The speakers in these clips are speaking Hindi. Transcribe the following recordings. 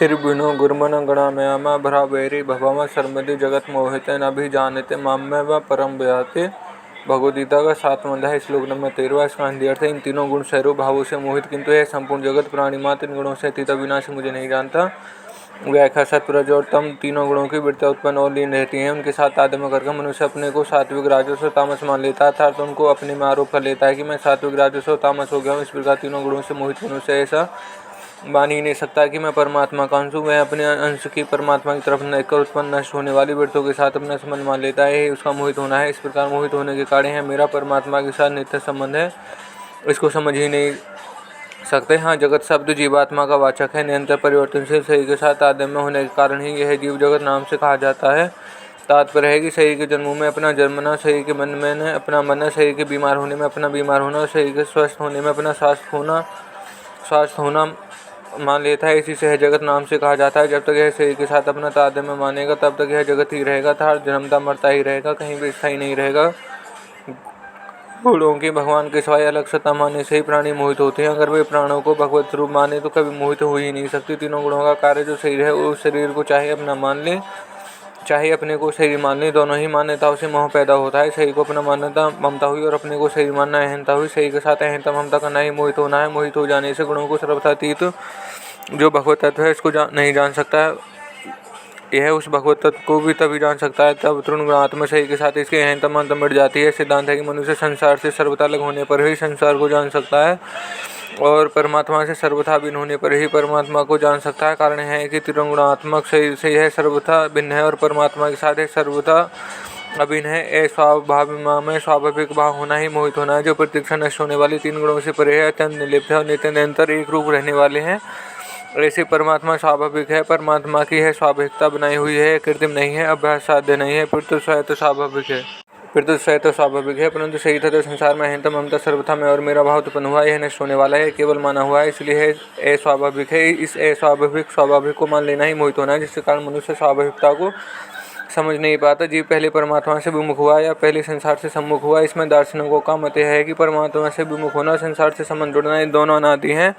निर्विघ्नो गुरुमन गणामयामा भरावैरी भवम सर्वमिति जगत मोहिते नभिजानते माम्य व परम व्याहते। भगवद्गीता का 7वां अध्याय श्लोक नंबर 13। इसका हिंदी अर्थ है, इन तीनों गुण स्वरूप भावों से मोहित किंतु यह संपूर्ण जगत प्राणी मात्र इन गुणों से अतीत अविनाशी मुझे नहीं जानता। व्याख्या सत्वरज और तम तीनों गुणों की वृत्तियां उत्पन्न और लीन रहती हैं। उनके साथ तादात्म्य करके मनुष्य अपने को सात्विक राजस और तामस मान लेता है, अर्थात उनको अपने में आरोप कर लेता है कि मैं सात्विक राजस और तामस हो गया हूँ। इस प्रकार तीनों गुणों से मोहित मनुष्य ऐसा मान ही नहीं सकता कि मैं परमात्मा का अंश हूँ। वह अपने अंश की परमात्मा की तरफ देखकर उत्पन्न नष्ट होने वाली वृत्तियों के साथ अपना संबंध मान लेता है, यही उसका मोहित होना है। इस प्रकार मोहित होने के कारण है मेरा परमात्मा के साथ नित्य संबंध है, इसको समझ ही नहीं सकते। हाँ, जगत शब्द जीवात्मा का वाचक है। निरंतर परिवर्तनशील शरीर के साथ तादात्म्य होने के कारण ही यह जीव जगत नाम से कहा जाता है। तात्पर्य है कि शरीर के जन्मों में अपना जन्मना, शरीर के मन में अपना मरना, शरीर के बीमार होने में अपना बीमार होना और शरीर के स्वस्थ होने में अपना स्वस्थ होना मान लेता है। इसी से यह जगत नाम से कहा जाता है। जब तक यह शरीर के साथ अपना तादात्म्य मानेगा तब तक यह जगत ही रहेगा, था जन्मता मरता ही रहेगा, कहीं भी स्थायी नहीं रहेगा। गुणों की भगवान के सिवाय अलग सत्ता मानने से ही प्राणी मोहित होते हैं। अगर वे प्राणों को भगवत रूप माने तो कभी मोहित हो ही नहीं सकती। तीनों गुणों का कार्य जो शरीर है, उस शरीर को चाहे अपना मान ले चाहे अपने को शरीर मान ले, दोनों ही मान्यताओं से मोह पैदा होता है। शरीर को अपना मान्यता ममता हुई और अपने को शरीर मानना अहंता हुई। शरीर के साथ अहंता ममता करना ही मोहित होना है। मोहित हो जाने से गुणों को सर्वथातीत जो भगवत तत्व है इसको नहीं जान सकता है। यह उस भगवत तत्व को भी तभी जान सकता है तब तृण गुणात्मक शरीर के साथ इसकी अहंता ममता मिट जाती है। सिद्धांत है कि मनुष्य संसार से सर्वथा अलग होने पर ही संसार को जान सकता है और परमात्मा से सर्वथा भिन्न होने पर ही परमात्मा को जान सकता है। कारण है कि त्रिगुणात्मक शरीर से यह सर्वथा भिन्न है और परमात्मा के साथ यह सर्वथा अभिन्न है। स्वाभाव में स्वाभाविक भाव होना ही मोहित होना है, जो प्रतीक्षा नष्ट होने वाली तीन गुणों से परे है, अत्यंत निर्लिप्त है और नित्य निरंतर एक रूप रहने वाले हैं। ऐसे परमात्मा स्वाभाविक है। परमात्मा की है स्वाभाविकता बनाई हुई है, कृत्रिम नहीं है, अभ्यास साध्य नहीं है, फिर तो स्वयं स्वाभाविक है। परंतु शरीर तथा संसार में अहंता ममता सर्वथा में और मेरा भाव उत्पन्न हुआ, यह नष्ट होने वाला है, केवल माना हुआ है, इसलिए अस्वाभाविक है। इस स्वाभाविक को मान लेना ही मोहित होना है, जिसके कारण मनुष्य स्वाभाविकता को समझ नहीं पाता। जीव पहले परमात्मा से विमुख हुआ या पहले संसार से सम्मुख हुआ। इसमें दार्शनिकों का मत है कि परमात्मा से विमुख होना, संसार से संबंध जुड़ना, ये दोनों अनादि हैं,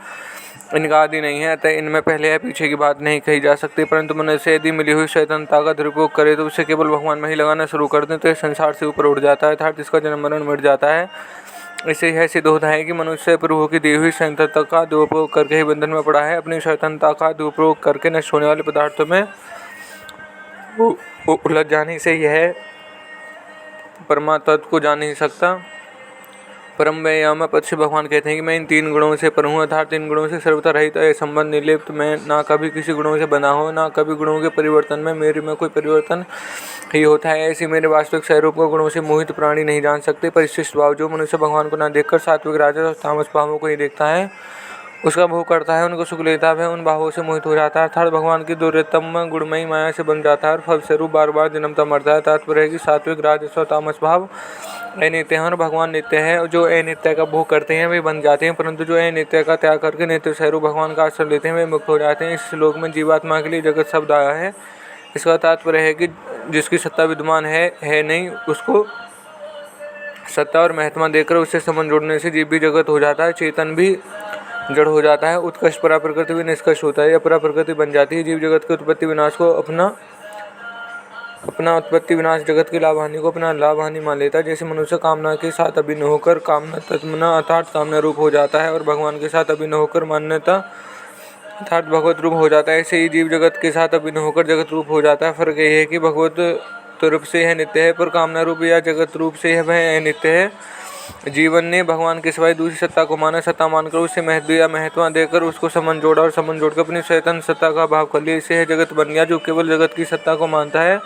इनका आदि नहीं है, अतः इनमें पहले या पीछे की बात नहीं कही जा सकती। परंतु मनुष्य यदि मिली हुई स्वतंत्रता का दुरुपयोग करे तो उसे केवल भगवान में ही लगाना शुरू कर दे तो यह संसार से ऊपर उठ जाता है, अर्थात इसका जन्म मरण मिट जाता है। इससे यह सिद्ध होता है कि मनुष्य प्रभु की दी हुई स्वतंत्रता का दुरुपयोग करके ही बंधन में पड़ा है। अपनी स्वतंत्रता का दुरुपयोग करके नष्ट होने वाले पदार्थों में उलझ जाने से यह परमात्मा को जान नहीं सकता। परम व्यायाम पद से भगवान कहते हैं कि मैं इन तीन गुणों से पर हूँ, अर्थात तीन गुणों से सर्वथा रहित है, संबंध निर्लिप्त। मैं ना कभी किसी गुणों से बना हो, ना कभी गुणों के परिवर्तन में मेरे में कोई परिवर्तन ही होता है। ऐसी मेरे वास्तविक स्वरूप को गुणों से मोहित प्राणी नहीं जान सकते। परिशिष्ट भाव जो मनुष्य भगवान को न देखकर सात्विक राजस और तामस भावों को ही देखता है, उसका भोग करता है, उनको सुख लेता है, उन भावों से मोहित हो जाता है, अर्थात भगवान की दुर्गतम गुणमयी माया से बन जाता है और फलस्वरूप बार बार जन्मता मरता है। तात्पर्य है कि सात्विक राजस और तामस भाव अनित्य है और भगवान नित्य है। जो अनित्य का भोग करते हैं वे बन जाते हैं, परंतु जो अनित्य का त्याग करके नित्य स्वरूप भगवान का आश्रय लेते हैं वे मुक्त हो जाते हैं। इस श्लोक में जीवात्मा के लिए जगत शब्द आया है। इसका तात्पर्य है कि जिसकी सत्ता विद्यमान है नहीं, उसको सत्ता और महत्मा देकर उससे संबंध जोड़ने से जीव भी जगत हो जाता है, चेतन भी जड़ हो जाता है, उत्कृष्ट परा प्रकृति भी निष्कर्ष होता है या परा प्रकृति बन जाती है। जीव जगत के उत्पत्ति विनाश को अपना उत्पत्ति विनाश, जगत की लाभ हानि को अपना लाभ हानि मान लेता है। जैसे मनुष्य कामना के साथ अभिन्न होकर कामना तत्मना अर्थात कामना रूप हो जाता है और भगवान के साथ अभिन्न होकर मान्यता अर्थात भगवत रूप हो जाता है, ऐसे ही जीव जगत के साथ अभिन्न होकर जगत रूप हो जाता है। फर्क यह है कि भगवत रूप से यह नित्य है, पर कामना रूप या जगत रूप से यह वह अनित्य है। जीवन ने भगवान के सिवाय दूसरी सत्ता को माना, सत्ता मानकर उसे महत्व या महत्व देकर उसको संबंध जोड़ा और संबंध जोड़कर अपनी स्वतंत्र सत्ता का भाव कर लिया। इससे यह जगत बन गया। जो केवल जगत की सत्ता को मानता है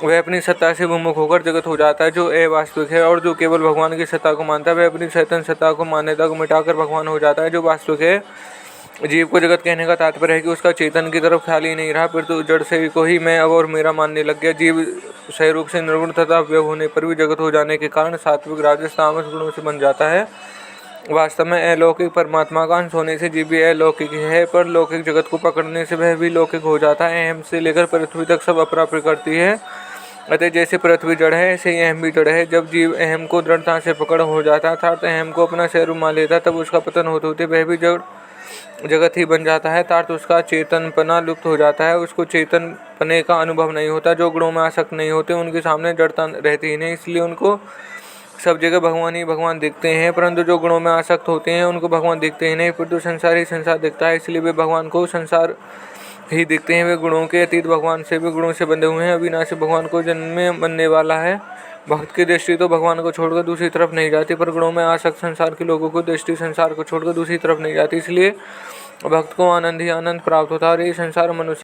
वह अपनी सत्ता से विमुख होकर जगत हो जाता है, जो अवास्तविक है, और जो केवल भगवान की सत्ता को मानता है वह अपनी स्वतंत्र सत्ता को मान्यता को मिटाकर भगवान हो जाता है, जो वास्तविक है। जीव को जगत कहने का तात्पर्य है कि उसका चेतन की तरफ ख्याल ही नहीं रहा, फिर तो जड़ से को ही मैं अब और मेरा मानने लग गया। जीव स्वरूप से निर्गुण तथा अव्यय होने पर भी जगत हो जाने के कारण सात्विक राजस तामस गुणों से बन जाता है। वास्तव में अलौकिक परमात्मा का अंश होने से जीव भी अलौकिक है, पर लौकिक जगत को पकड़ने से वह भी लौकिक हो जाता है। अहम से लेकर पृथ्वी तक सब अपरा प्रकृति है, अतः जैसे पृथ्वी जड़ है ऐसे ही अहम भी जड़ है। जब जीव अहम को दृढ़ता से पकड़ हो जाता था, अर्थात अहम को अपना स्वरूप मान लेता, तब उसका पतन होते होते वह भी जड़ जगत ही बन जाता है अर्थात उसका चेतनपना लुप्त हो जाता है, उसको चेतनपने का अनुभव नहीं होता। जो गुणों में आसक्त नहीं होते उनके सामने जड़ता रहती ही नहीं, इसलिए उनको सब जगह भगवान ही भगवान दिखते हैं। परंतु जो गुणों में आसक्त होते हैं उनको भगवान दिखते ही नहीं, परंतु संसार ही संसार दिखता है, इसलिए वे भगवान को संसार ही दिखते हैं। वे गुणों के अतीत भगवान से, वे गुणों से बंधे हुए हैं। अविनाशी भगवान को जन्म में बनने वाला है। भक्त की दृष्टि तो भगवान को छोड़कर दूसरी तरफ नहीं जाती, पर गुणों में आसक्त संसार के लोगों को दृष्टि संसार को छोड़कर दूसरी तरफ नहीं जाती, इसलिए भक्त को आनंद ही आनंद प्राप्त होता है। और ये संसार मनुष्य